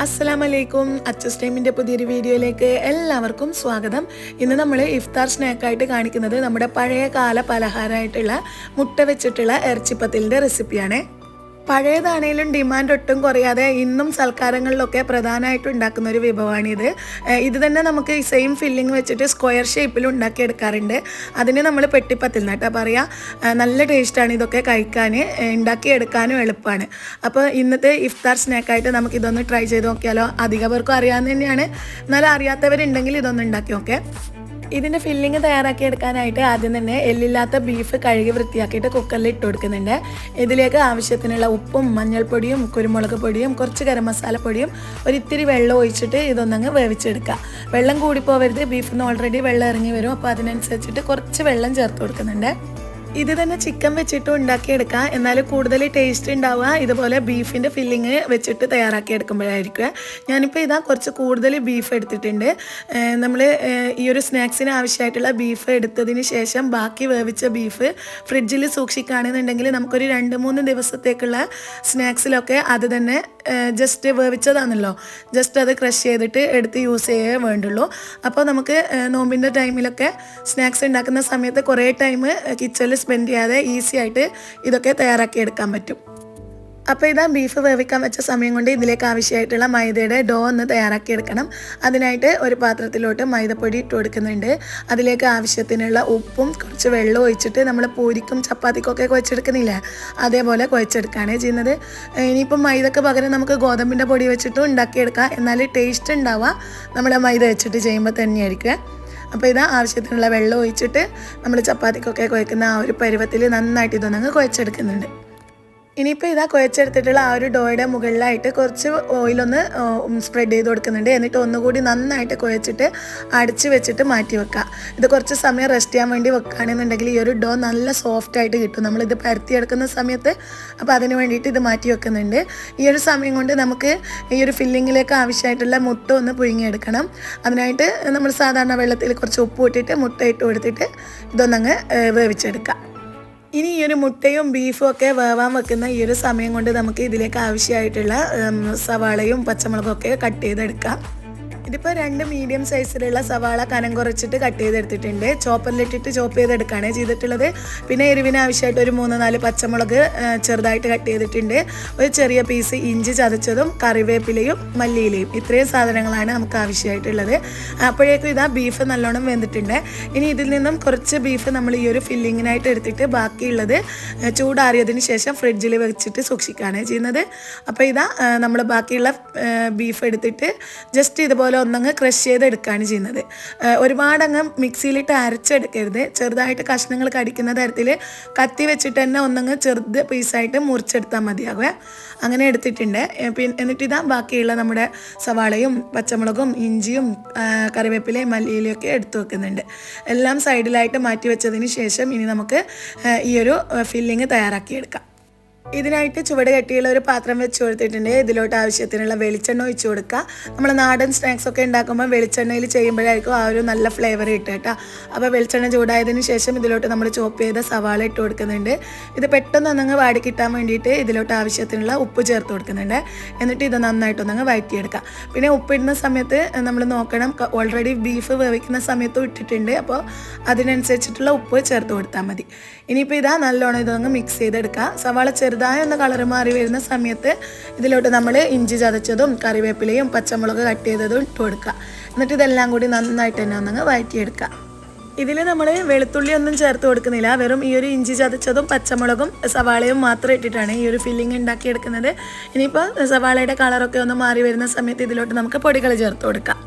അസ്സലാമലൈക്കും. അച്ചസ് ടൈമിൻ്റെ പുതിയൊരു വീഡിയോയിലേക്ക് എല്ലാവർക്കും സ്വാഗതം. ഇന്ന് നമ്മൾ ഇഫ്താർ സ്നാക്കായിട്ട് കാണിക്കുന്നത് നമ്മുടെ പഴയ കാല പലഹാരമായിട്ടുള്ള മുട്ട വെച്ചിട്ടുള്ള ഇറച്ചിപ്പത്തിലിൻ്റെ റെസിപ്പിയാണ്. പഴയതാണേലും ഡിമാൻഡ് ഒട്ടും കുറയാതെ ഇന്നും സൽക്കാരങ്ങളിലൊക്കെ പ്രധാനമായിട്ട് ഉണ്ടാക്കുന്ന ഒരു വിഭവമാണിത്. ഇത് തന്നെ നമുക്ക് ഈ സെയിം ഫില്ലിങ് വെച്ചിട്ട് സ്ക്വയർ ഷേപ്പിൽ ഉണ്ടാക്കിയെടുക്കാറുണ്ട്. അതിന് നമ്മൾ പെട്ടിപ്പത്തിൽ കേട്ടോ പറയുക. നല്ല ടേസ്റ്റാണ് ഇതൊക്കെ കഴിക്കാൻ, ഉണ്ടാക്കിയെടുക്കാനും എളുപ്പമാണ്. അപ്പോൾ ഇന്നത്തെ ഇഫ്താർ സ്നാക്കായിട്ട് നമുക്കിതൊന്ന് ട്രൈ ചെയ്ത് നോക്കിയാലോ. അധികം പേർക്കും അറിയാവുന്ന തന്നെയാണ്, എന്നാലും അറിയാത്തവരുണ്ടെങ്കിൽ ഇതൊന്ന് ഉണ്ടാക്കി നോക്കേ. ഇതിൻ്റെ ഫില്ലിങ് തയ്യാറാക്കിയെടുക്കാനായിട്ട് ആദ്യം തന്നെ എല്ലില്ലാത്ത ബീഫ് കഴുകി വൃത്തിയാക്കിയിട്ട് കുക്കറിൽ ഇട്ട് കൊടുക്കുന്നുണ്ട്. ഇതിലേക്ക് ആവശ്യത്തിനുള്ള ഉപ്പും മഞ്ഞൾപ്പൊടിയും കുരുമുളക് പൊടിയും കുറച്ച് ഗരം മസാലപ്പൊടിയും ഒരിത്തിരി വെള്ളം ഒഴിച്ചിട്ട് ഇതൊന്നങ്ങ് വേവിച്ചെടുക്കുക. വെള്ളം കൂടിപ്പോവരുത്, ബീഫിൽ നിന്ന് ഓൾറെഡി വെള്ളം ഇറങ്ങി വരും. അപ്പോൾ അതിനനുസരിച്ചിട്ട് കുറച്ച് വെള്ളം ചേർത്ത് കൊടുക്കുന്നുണ്ട്. ഇത് തന്നെ ചിക്കൻ വെച്ചിട്ട് ഉണ്ടാക്കിയെടുക്കുക, എന്നാൽ കൂടുതൽ ടേസ്റ്റ് ഉണ്ടാവുക ഇതുപോലെ ബീഫിൻ്റെ ഫില്ലിങ് വെച്ചിട്ട് തയ്യാറാക്കിയെടുക്കുമ്പോഴായിരിക്കും. ഞാനിപ്പോൾ ഇതാ കുറച്ച് കൂടുതൽ ബീഫ് എടുത്തിട്ടുണ്ട്. നമ്മൾ ഈ ഒരു സ്നാക്സിന് ആവശ്യമായിട്ടുള്ള ബീഫ് എടുത്തതിന് ശേഷം ബാക്കി വേവിച്ച ബീഫ് ഫ്രിഡ്ജിൽ സൂക്ഷിക്കുകയാണെന്നുണ്ടെങ്കിൽ നമുക്കൊരു 2-3 ദിവസത്തേക്കുള്ള സ്നാക്സിലൊക്കെ അത് തന്നെ ജസ്റ്റ് വേവിച്ചതാണല്ലോ, ജസ്റ്റ് അത് ക്രഷ് ചെയ്തിട്ട് എടുത്ത് യൂസ് ചെയ്യേ വേണ്ടുള്ളൂ. അപ്പോൾ നമുക്ക് നോമ്പിൻ്റെ ടൈമിലൊക്കെ സ്നാക്സ് ഉണ്ടാക്കുന്ന സമയത്ത് കുറേ ടൈം കിച്ചണിൽ സ്പെൻഡ് ചെയ്യാതെ ഈസി ആയിട്ട് ഇതൊക്കെ തയ്യാറാക്കിയെടുക്കാൻ പറ്റും. അപ്പോൾ ഇതാ ബീഫ് വേവിക്കാൻ വെച്ച സമയം കൊണ്ട് ഇതിലേക്ക് ആവശ്യമായിട്ടുള്ള മൈദയുടെ ഡോ ഒന്ന് തയ്യാറാക്കിയെടുക്കണം. അതിനായിട്ട് ഒരു പാത്രത്തിലോട്ട് മൈദപ്പൊടി ഇട്ട് കൊടുക്കുന്നുണ്ട്. അതിലേക്ക് ആവശ്യത്തിനുള്ള ഉപ്പും കുറച്ച് വെള്ളം ഒഴിച്ചിട്ട് നമ്മൾ പൂരിക്കും ചപ്പാത്തിക്കൊക്കെ കുഴച്ചെടുക്കുന്നില്ലേ, അതേപോലെ കുഴച്ചെടുക്കുകയാണ് ചെയ്യുന്നത്. ഇനിയിപ്പം മൈദക്ക് പകരം നമുക്ക് ഗോതമ്പിൻ്റെ പൊടി വെച്ചിട്ടും ഉണ്ടാക്കിയെടുക്കാം, എന്നാൽ ടേസ്റ്റ് ഉണ്ടാവുക നമ്മുടെ മൈദ വെച്ചിട്ട് ചെയ്യുമ്പോൾ തന്നെയായിരിക്കും. അപ്പോൾ ഇതാ ആവശ്യത്തിനുള്ള വെള്ളം ഒഴിച്ചിട്ട് നമ്മൾ ചപ്പാത്തിക്കൊക്കെ കുഴക്കുന്ന ആ ഒരു പരുവത്തിൽ നന്നായിട്ട് ഇതൊന്നങ്ങ് കുഴച്ചെടുക്കുന്നുണ്ട്. ഇനിയിപ്പോൾ ഇതാ കുഴച്ചെടുത്തിട്ടുള്ള ആ ഒരു ഡോയുടെ മുകളിലായിട്ട് കുറച്ച് ഓയിലൊന്ന് സ്പ്രെഡ് ചെയ്ത് കൊടുക്കുന്നുണ്ട്. എന്നിട്ട് ഒന്നുകൂടി നന്നായിട്ട് കുഴച്ചിട്ട് അടച്ച് വെച്ചിട്ട് മാറ്റി വെക്കുക. ഇത് കുറച്ച് സമയം റെസ്റ്റ് ചെയ്യാൻ വേണ്ടി വെക്കുകയാണെന്നുണ്ടെങ്കിൽ ഈ ഒരു ഡോ നല്ല സോഫ്റ്റായിട്ട് കിട്ടും നമ്മളിത് പരത്തിയെടുക്കുന്ന സമയത്ത്. അപ്പോൾ അതിന് വേണ്ടിയിട്ട് ഇത് മാറ്റി വെക്കുന്നുണ്ട്. ഈ ഒരു സമയം കൊണ്ട് നമുക്ക് ഈ ഒരു ഫില്ലിങ്ങിലേക്ക് ആവശ്യമായിട്ടുള്ള മുട്ട ഒന്ന് പുഴുങ്ങിയെടുക്കണം. അതിനായിട്ട് നമ്മൾ സാധാരണ വെള്ളത്തിൽ കുറച്ച് ഉപ്പ് ഇട്ടിട്ട് മുട്ട ഇട്ട് കൊടുത്തിട്ട് ഇതൊന്നങ്ങ് വേവിച്ചെടുക്കാം. ഇനി ഈ ഒരു മുട്ടയും ബീഫും ഒക്കെ വേവാൻ വെക്കുന്ന ഈ ഒരു സമയം കൊണ്ട് നമുക്ക് ഇതിലേക്ക് ആവശ്യമായിട്ടുള്ള സവാളയും പച്ചമുളകും ഒക്കെ കട്ട് ചെയ്തെടുക്കാം. ഇതിപ്പോൾ 2 മീഡിയം സൈസിലുള്ള സവാള കനം കുറച്ചിട്ട് കട്ട് ചെയ്തെടുത്തിട്ടുണ്ട്. ചോപ്പറിലിട്ടിട്ട് ചോപ്പ് ചെയ്തെടുക്കുകയാണ് ചെയ്തിട്ടുള്ളത്. പിന്നെ എരിവിന് ആവശ്യമായിട്ട് ഒരു 3-4 പച്ചമുളക് ചെറുതായിട്ട് കട്ട് ചെയ്തിട്ടുണ്ട്. ഒരു ചെറിയ പീസ് ഇഞ്ചി ചതച്ചതും കറിവേപ്പിലയും മല്ലിയിലയും, ഇത്രയും സാധനങ്ങളാണ് നമുക്ക് ആവശ്യമായിട്ടുള്ളത്. അപ്പോഴേക്കും ഇതാ ബീഫ് നല്ലോണം വെന്തിട്ടുണ്ട്. ഇനി ഇതിൽ നിന്നും കുറച്ച് ബീഫ് നമ്മൾ ഈ ഒരു ഫില്ലിങ്ങിനായിട്ട് എടുത്തിട്ട് ബാക്കിയുള്ളത് ചൂടാറിയതിന് ശേഷം ഫ്രിഡ്ജിൽ വെച്ചിട്ട് സൂക്ഷിക്കുകയാണ് ചെയ്യുന്നത്. അപ്പോൾ ഇതാ നമ്മൾ ബാക്കിയുള്ള ബീഫ് എടുത്തിട്ട് ജസ്റ്റ് ഇതുപോലെ ഒന്നങ്ങ് ക്രഷ് ചെയ്തെടുക്കുകയാണ് ചെയ്യുന്നത്. ഒരുപാടങ്ങ് മിക്സിയിലിട്ട് അരച്ചെടുക്കരുത്, ചെറുതായിട്ട് കഷ്ണങ്ങൾ കടിക്കുന്ന തരത്തിൽ കത്തി വെച്ചിട്ട് തന്നെ ഒന്നങ്ങ് ചെറുത് പീസായിട്ട് മുറിച്ചെടുത്താൽ മതിയാകുക. അങ്ങനെ എടുത്തിട്ടുണ്ട്. എന്നിട്ട് ഇതാ ബാക്കിയുള്ള നമ്മുടെ സവാളയും പച്ചമുളകും ഇഞ്ചിയും കറിവേപ്പിലയും മല്ലിയിലയും ഒക്കെ എടുത്തു വെക്കുന്നുണ്ട്. എല്ലാം സൈഡിലായിട്ട് മാറ്റി വെച്ചതിന് ശേഷം ഇനി നമുക്ക് ഈ ഒരു ഫില്ലിങ് തയ്യാറാക്കിയെടുക്കാം. ഇതിനായിട്ട് ചുവട് കെട്ടിയുള്ള ഒരു പാത്രം വെച്ച് കൊടുത്തിട്ടുണ്ട്. ഇതിലോട്ട് ആവശ്യത്തിനുള്ള വെളിച്ചെണ്ണ ഒഴിച്ച് കൊടുക്കുക. നമ്മൾ നാടൻ സ്നാക്സ് ഒക്കെ ഉണ്ടാക്കുമ്പോൾ വെളിച്ചെണ്ണയിൽ ചെയ്യുമ്പോഴായിരിക്കും ആ ഒരു നല്ല ഫ്ലേവർ കിട്ടുക കേട്ടോ. അപ്പോൾ വെളിച്ചെണ്ണ ചൂടായതിന് ശേഷം ഇതിലോട്ട് നമ്മൾ ചോപ്പ് ചെയ്ത സവാള ഇട്ട് കൊടുക്കുന്നുണ്ട്. ഇത് പെട്ടെന്ന് ഒന്നങ്ങ് വാടി കിട്ടാൻ വേണ്ടിയിട്ട് ഇതിലോട്ട് ആവശ്യത്തിനുള്ള ഉപ്പ് ചേർത്ത് കൊടുക്കുന്നുണ്ട്. എന്നിട്ട് ഇത് നന്നായിട്ടൊന്നങ്ങ് വഴറ്റിയെടുക്കുക. പിന്നെ ഉപ്പിടുന്ന സമയത്ത് നമ്മൾ നോക്കണം, ഓൾറെഡി ബീഫ് വേവിക്കുന്ന സമയത്തും ഇട്ടിട്ടുണ്ട്, അപ്പോൾ അതിനനുസരിച്ചിട്ടുള്ള ഉപ്പ് ചേർത്ത് കൊടുത്താൽ മതി. ഇനിയിപ്പോൾ ഇതാ നല്ലോണം ഇതൊന്ന് മിക്സ് ചെയ്തെടുക്കുക. സവാള ചെറുതായ ഒന്ന് കളർ മാറി വരുന്ന സമയത്ത് ഇതിലോട്ട് നമ്മൾ ഇഞ്ചി ചതച്ചതും കറിവേപ്പിലയും പച്ചമുളക് കട്ട് ചെയ്തതും ഇട്ട് കൊടുക്കുക. എന്നിട്ട് ഇതെല്ലാം കൂടി നന്നായിട്ട് തന്നെ ഒന്നങ്ങ് വഴറ്റിയെടുക്കുക. ഇതിൽ നമ്മൾ വെളുത്തുള്ളി ഒന്നും ചേർത്ത് കൊടുക്കുന്നില്ല, വെറും ഈ ഒരു ഇഞ്ചി ചതച്ചതും പച്ചമുളകും സവാളയും മാത്രം ഇട്ടിട്ടാണ് ഈ ഒരു ഫില്ലിങ് ഉണ്ടാക്കിയെടുക്കുന്നത്. ഇനിയിപ്പോൾ സവാളയുടെ കളറൊക്കെ ഒന്ന് മാറി വരുന്ന സമയത്ത് ഇതിലോട്ട് നമുക്ക് പൊടികൾ ചേർത്ത് കൊടുക്കാം.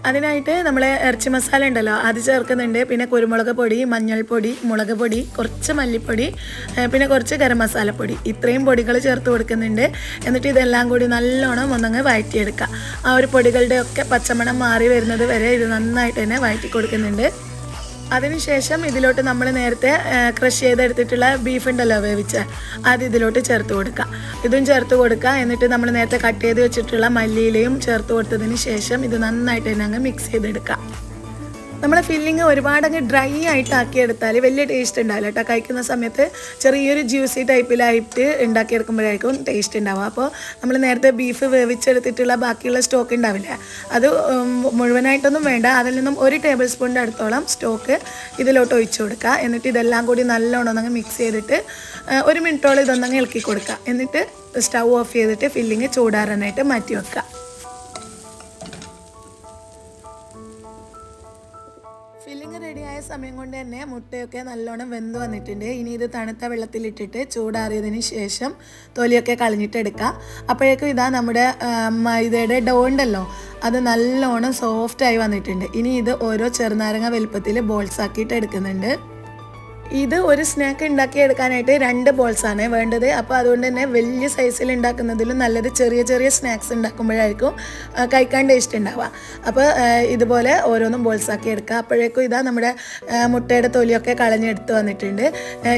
അതിനായിട്ട് നമ്മൾ ഇറച്ചി മസാല ഉണ്ടല്ലോ അത് ചേർക്കുന്നുണ്ട്. പിന്നെ കുരുമുളക് പൊടി, മഞ്ഞൾപ്പൊടി, മുളക് പൊടി, കുറച്ച് മല്ലിപ്പൊടി, പിന്നെ കുറച്ച് ഗരം മസാലപ്പൊടി, ഇത്രയും പൊടികൾ ചേർത്ത് കൊടുക്കുന്നുണ്ട്. എന്നിട്ട് ഇതെല്ലാം കൂടി നല്ലോണം ഒന്നങ്ങ് വഴറ്റിയെടുക്കുക. ആ ഒരു പൊടികളുടെ ഒക്കെ പച്ചമണം മാറി വരുന്നത് വരെ ഇത് നന്നായിട്ട് തന്നെ വഴറ്റി കൊടുക്കുന്നുണ്ട്. അതിനുശേഷം ഇതിലോട്ട് നമ്മൾ നേരത്തെ ക്രഷ് ചെയ്തെടുത്തിട്ടുള്ള ബീഫ് ഉണ്ടല്ലോ വേവിച്ച, അത് ഇതിലോട്ട് ചേർത്ത് കൊടുക്കുക. ഇതും ചേർത്ത് കൊടുക്കുക. എന്നിട്ട് നമ്മൾ നേരത്തെ കട്ട് ചെയ്ത് വെച്ചിട്ടുള്ള മല്ലിയിലയും ചേർത്ത് കൊടുത്തതിന് ശേഷം ഇത് നന്നായിട്ട് തന്നെ അങ്ങ് മിക്സ് ചെയ്തെടുക്കുക. നമ്മളെ ഫില്ലിങ് ഒരുപാടങ്ങ് ഡ്രൈ ആയിട്ടാക്കിയെടുത്താൽ വലിയ ടേസ്റ്റ് ഉണ്ടാവില്ല കേട്ടോ. കഴിക്കുന്ന സമയത്ത് ചെറിയൊരു ജ്യൂസി ടൈപ്പിലായിട്ട് ഉണ്ടാക്കിയെടുക്കുമ്പോഴായിരിക്കും ടേസ്റ്റ് ഉണ്ടാവുക. അപ്പോൾ നമ്മൾ നേരത്തെ ബീഫ് വേവിച്ചെടുത്തിട്ടുള്ള ബാക്കിയുള്ള സ്റ്റോക്ക് ഉണ്ടാവില്ല, അത് മുഴുവനായിട്ടൊന്നും വേണ്ട. അതിൽ നിന്നും 1 ടേബിൾ സ്പൂണിൻ്റെ അടുത്തോളം സ്റ്റോക്ക് ഇതിലോട്ട് ഒഴിച്ചു കൊടുക്കുക. എന്നിട്ട് ഇതെല്ലാം കൂടി നല്ലോണം ഒന്നങ്ങ് മിക്സ് ചെയ്തിട്ട് 1 മിനിറ്റോളം ഇതൊന്നങ്ങ് ഇളക്കി കൊടുക്കുക. എന്നിട്ട് സ്റ്റൗ ഓഫ് ചെയ്തിട്ട് ഫില്ലിങ് ചൂടാറാനായിട്ട് മാറ്റി വെക്കുക. ഫില്ലിങ് റെഡിയായ സമയം കൊണ്ട് തന്നെ മുട്ടയൊക്കെ നല്ലോണം വെന്ത് വന്നിട്ടുണ്ട്. ഇനി ഇത് തണുത്ത വെള്ളത്തിലിട്ടിട്ട് ചൂടാറിയതിന് ശേഷം തൊലിയൊക്കെ കളഞ്ഞിട്ട് എടുക്കുക. അപ്പോഴേക്കും ഇതാ നമ്മുടെ മൈദയുടെ ഡോ ഉണ്ടല്ലോ, അത് നല്ലോണം സോഫ്റ്റായി വന്നിട്ടുണ്ട്. ഇനി ഇത് ഓരോ ചെറുനാരങ്ങ വലുപ്പത്തിൽ ബോൾസ് ആക്കിയിട്ട് എടുക്കുന്നുണ്ട്. ഇത് ഒരു സ്നാക്ക് ഉണ്ടാക്കിയെടുക്കാനായിട്ട് 2 ബോൾസാണ് വേണ്ടത്. അപ്പോൾ അതുകൊണ്ട് തന്നെ വലിയ സൈസിൽ ഉണ്ടാക്കുന്നതിലും നല്ലത് ചെറിയ ചെറിയ സ്നാക്സ് ഉണ്ടാക്കുമ്പോഴായിരിക്കും കഴിക്കാൻ ടേസ്റ്റ് ഉണ്ടാവുക. അപ്പോൾ ഇതുപോലെ ഓരോന്നും ബോൾസാക്കി എടുക്കുക. അപ്പോഴേക്കും ഇതാ നമ്മുടെ മുട്ടയുടെ തൊലിയൊക്കെ കളഞ്ഞെടുത്ത് വന്നിട്ടുണ്ട്.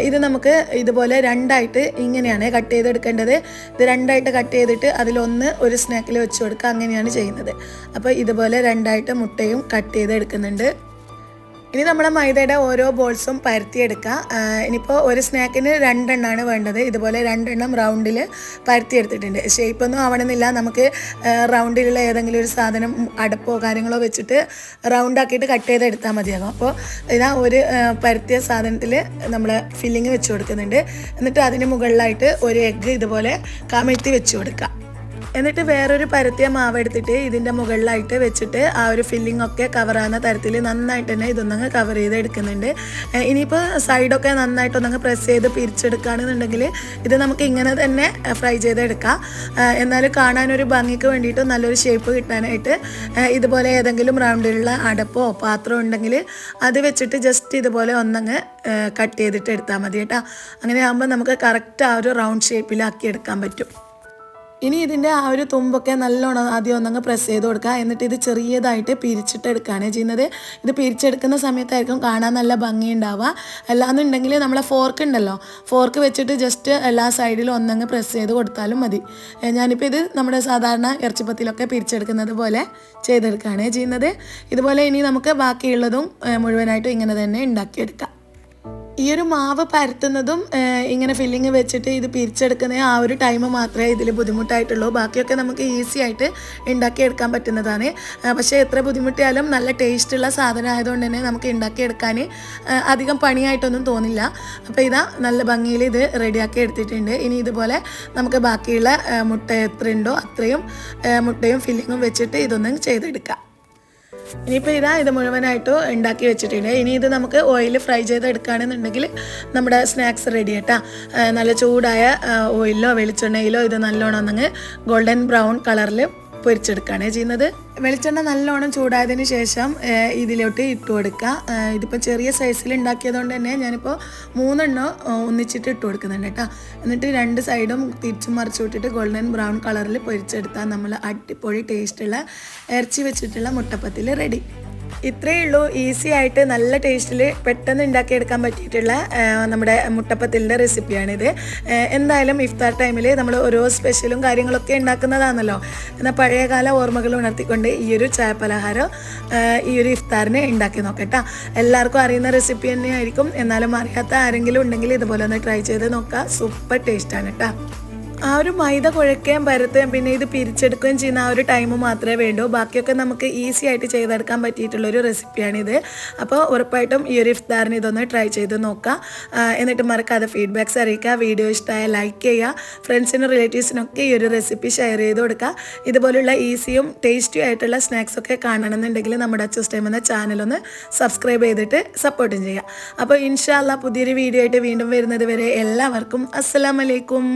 ഇത് നമുക്ക് ഇതുപോലെ 2ആയിട്ട് ഇങ്ങനെയാണ് കട്ട് ചെയ്തെടുക്കേണ്ടത്. ഇത് 2ആയിട്ട് കട്ട് ചെയ്തിട്ട് അതിലൊന്ന് ഒരു സ്നാക്കിൽ വെച്ച് കൊടുക്കുക. അങ്ങനെയാണ് ചെയ്യുന്നത്. അപ്പോൾ ഇതുപോലെ 2ആയിട്ട് മുട്ടയും കട്ട് ചെയ്തെടുക്കുന്നുണ്ട്. ഇനി നമ്മുടെ മൈദയുടെ ഓരോ ബോൾസും പരത്തിയെടുക്കുക. ഇനിയിപ്പോൾ ഒരു സ്നാക്കിന് 2 എണ്ണമാണ് വേണ്ടത്. ഇതുപോലെ 2 എണ്ണം റൗണ്ടിൽ പരത്തിയെടുത്തിട്ടുണ്ട്. ഷേപ്പൊന്നും ആവണമെന്നില്ല, നമുക്ക് റൗണ്ടിലുള്ള ഏതെങ്കിലും ഒരു സാധനം അടപ്പോ കാര്യങ്ങളോ വെച്ചിട്ട് റൗണ്ടാക്കിയിട്ട് കട്ട് ചെയ്തെടുത്താൽ മതിയാകും. അപ്പോൾ ഇതാ ഒരു പരത്തിയ സാധനത്തിൽ നമ്മൾ ഫില്ലിങ് വെച്ച് കൊടുക്കുന്നുണ്ട്. എന്നിട്ട് അതിന് മുകളിലായിട്ട് ഒരു എഗ്ഗ് ഇതുപോലെ കമഴ്ത്തി വെച്ച് കൊടുക്കുക. എന്നിട്ട് വേറൊരു പരത്തിയ മാവ് എടുത്തിട്ട് ഇതിൻ്റെ മുകളിലായിട്ട് വെച്ചിട്ട് ആ ഒരു ഫില്ലിംഗ് ഒക്കെ കവറാകുന്ന തരത്തിൽ നന്നായിട്ട് തന്നെ ഇതൊന്നങ്ങ് കവർ ചെയ്ത് എടുക്കുന്നുണ്ട്. ഇനിയിപ്പോൾ സൈഡൊക്കെ നന്നായിട്ടൊന്നങ്ങ് പ്രസ് ചെയ്ത് പിരിച്ചെടുക്കുകയാണെന്നുണ്ടെങ്കിൽ ഇത് നമുക്ക് ഇങ്ങനെ തന്നെ ഫ്രൈ ചെയ്തെടുക്കാം. എന്നാലും കാണാനൊരു ഭംഗിക്ക് വേണ്ടിയിട്ട് നല്ലൊരു ഷേപ്പ് കിട്ടാനായിട്ട് ഇതുപോലെ ഏതെങ്കിലും റൗണ്ടിലുള്ള അടപ്പോ പാത്രമോ ഉണ്ടെങ്കിൽ അത് വെച്ചിട്ട് ജസ്റ്റ് ഇതുപോലെ ഒന്നങ്ങ് കട്ട് ചെയ്തിട്ട് എടുത്താൽ മതി കേട്ടോ. അങ്ങനെ ആകുമ്പോൾ നമുക്ക് കറക്റ്റ് ആ ഒരു റൗണ്ട് ഷേപ്പിലാക്കി എടുക്കാൻ പറ്റും. ഇനി ഇതിൻ്റെ ആ ഒരു തുമ്പൊക്കെ നല്ലോണം ആദ്യം ഒന്നങ്ങ് പ്രസ് ചെയ്ത് കൊടുക്കുക. എന്നിട്ട് ഇത് ചെറിയതായിട്ട് പിരിച്ചിട്ടെടുക്കുകയാണ് ചെയ്യുന്നത്. ഇത് പിരിച്ചെടുക്കുന്ന സമയത്തായിരിക്കും കാണാൻ നല്ല ഭംഗി ഉണ്ടാവുക. അല്ലാന്നുണ്ടെങ്കിൽ നമ്മളെ ഫോർക്ക് ഉണ്ടല്ലോ, ഫോർക്ക് വെച്ചിട്ട് ജസ്റ്റ് എല്ലാ സൈഡിലും ഒന്നങ്ങ് പ്രസ് ചെയ്ത് കൊടുത്താലും മതി. ഞാനിപ്പോൾ ഇത് നമ്മുടെ സാധാരണ ഇറച്ചിപ്പത്തിലൊക്കെ പിരിച്ചെടുക്കുന്നത് പോലെ ചെയ്തെടുക്കുകയാണ് ചെയ്യുന്നത്. ഇതുപോലെ ഇനി നമുക്ക് ബാക്കിയുള്ളതും മുഴുവനായിട്ടും ഇങ്ങനെ തന്നെ ഉണ്ടാക്കിയെടുക്കാം. ഈ ഒരു മാവ് പരത്തുന്നതും ഇങ്ങനെ ഫില്ലിങ് വെച്ചിട്ട് ഇത് പിരിച്ചെടുക്കുന്ന ആ ഒരു ടൈം മാത്രമേ ഇതിൽ ബുദ്ധിമുട്ടായിട്ടുള്ളൂ. ബാക്കിയൊക്കെ നമുക്ക് ഈസി ആയിട്ട് ഉണ്ടാക്കിയെടുക്കാൻ പറ്റുന്നതാണ്. പക്ഷേ എത്ര ബുദ്ധിമുട്ടിയാലും നല്ല ടേസ്റ്റുള്ള സാധനം ആയതുകൊണ്ട് തന്നെ നമുക്ക് ഉണ്ടാക്കിയെടുക്കാൻ അധികം പണിയായിട്ടൊന്നും തോന്നില്ല. അപ്പോൾ ഇതാ നല്ല ഭംഗിയിൽ ഇത് റെഡിയാക്കി എടുത്തിട്ടുണ്ട്. ഇനി ഇതുപോലെ നമുക്ക് ബാക്കിയുള്ള മുട്ട എത്രയുണ്ടോ അത്രയും മുട്ടയും ഫില്ലിങ്ങും വെച്ചിട്ട് ഇതൊന്നും ചെയ്തെടുക്കാം. ഇനിയിപ്പോൾ ഇത് മുഴുവനായിട്ട് ഉണ്ടാക്കി വെച്ചിട്ടുണ്ട്. ഇനി ഇത് നമുക്ക് ഓയിൽ ഫ്രൈ ചെയ്തെടുക്കുകയാണെന്നുണ്ടെങ്കിൽ നമ്മുടെ സ്നാക്സ് റെഡി കേട്ടോ. നല്ല ചൂടായ ഓയിലോ വെളിച്ചെണ്ണയിലോ ഇത് നല്ലോണം ഒന്നങ്ങ് ഗോൾഡൻ ബ്രൗൺ കളറിൽ പൊരിച്ചെടുക്കുകയാണ് ചെയ്യുന്നത്. വെളിച്ചെണ്ണ നല്ലോണം ചൂടായതിന് ശേഷം ഇതിലോട്ട് ഇട്ട് കൊടുക്കുക. ഇതിപ്പോൾ ചെറിയ സൈസിൽ ഉണ്ടാക്കിയതുകൊണ്ട് തന്നെ ഞാനിപ്പോൾ 3 എണ്ണം ഒന്നിച്ചിട്ട് ഇട്ട് കൊടുക്കുന്നുണ്ട് കേട്ടോ. എന്നിട്ട് 2 സൈഡും തിരിച്ചും മറിച്ചു വിട്ടിട്ട് ഗോൾഡൻ ബ്രൗൺ കളറിൽ പൊരിച്ചെടുത്താൽ നമ്മൾ അടിപൊളി ടേസ്റ്റുള്ള ഇറച്ചി വെച്ചിട്ടുള്ള മുട്ടപ്പത്തിൽ റെഡി. ഇത്രയേ ഉള്ളൂ. ഈസി ആയിട്ട് നല്ല ടേസ്റ്റിൽ പെട്ടെന്ന് ഉണ്ടാക്കിയെടുക്കാൻ പറ്റിയിട്ടുള്ള നമ്മുടെ മുട്ടപ്പത്തിലിൻ്റെ റെസിപ്പിയാണിത്. എന്തായാലും ഇഫ്താർ ടൈമിൽ നമ്മൾ ഓരോ സ്പെഷ്യലും കാര്യങ്ങളൊക്കെ ഉണ്ടാക്കുന്നതാണല്ലോ. എന്നാൽ പഴയകാല ഓർമ്മകൾ ഉണർത്തിക്കൊണ്ട് ഈ ഒരു ചായ പലഹാരം ഈ ഒരു ഇഫ്താറിന് ഉണ്ടാക്കി നോക്കട്ടോ. എല്ലാവർക്കും അറിയുന്ന റെസിപ്പി തന്നെയായിരിക്കും. എന്നാലും അറിയാത്ത ആരെങ്കിലും ഉണ്ടെങ്കിൽ ഇതുപോലെ ഒന്ന് ട്രൈ ചെയ്ത് നോക്കുക. സൂപ്പർ ടേസ്റ്റാണ് കേട്ടോ. ആ ഒരു മൈദ കുഴക്കുകയും പരത്തുകയും പിന്നെ ഇത് പിരിച്ചെടുക്കുകയും ചെയ്യുന്ന ആ ഒരു ടൈം മാത്രമേ വേണ്ടൂ. ബാക്കിയൊക്കെ നമുക്ക് ഈസി ആയിട്ട് ചെയ്തെടുക്കാൻ പറ്റിയിട്ടുള്ളൊരു റെസിപ്പിയാണിത്. അപ്പോൾ ഉറപ്പായിട്ടും ഈ ഒരു ഇഫ്താറിന് ഇതൊന്ന് ട്രൈ ചെയ്ത് നോക്കുക. എന്നിട്ട് മറക്കാതെ ഫീഡ്ബാക്ക്സ് അറിയിക്കുക. വീഡിയോ ഇഷ്ടമായ ലൈക്ക് ചെയ്യുക. ഫ്രണ്ട്സിനും റിലേറ്റീവ്സിനൊക്കെ ഈ ഒരു റെസിപ്പി ഷെയർ ചെയ്ത് കൊടുക്കുക. ഇതുപോലുള്ള ഈസിയും ടേസ്റ്റിയും ആയിട്ടുള്ള സ്നാക്സൊക്കെ കാണണമെന്നുണ്ടെങ്കിൽ നമ്മുടെ അച്ചൂസ് ടൈം എന്ന ചാനലൊന്ന് സബ്സ്ക്രൈബ് ചെയ്തിട്ട് സപ്പോർട്ടും ചെയ്യുക. അപ്പോൾ ഇൻഷാ അല്ലാഹ് പുതിയൊരു വീഡിയോ ആയിട്ട് വീണ്ടും വരുന്നത് വരെ എല്ലാവർക്കും അസ്സലാമു അലൈക്കും.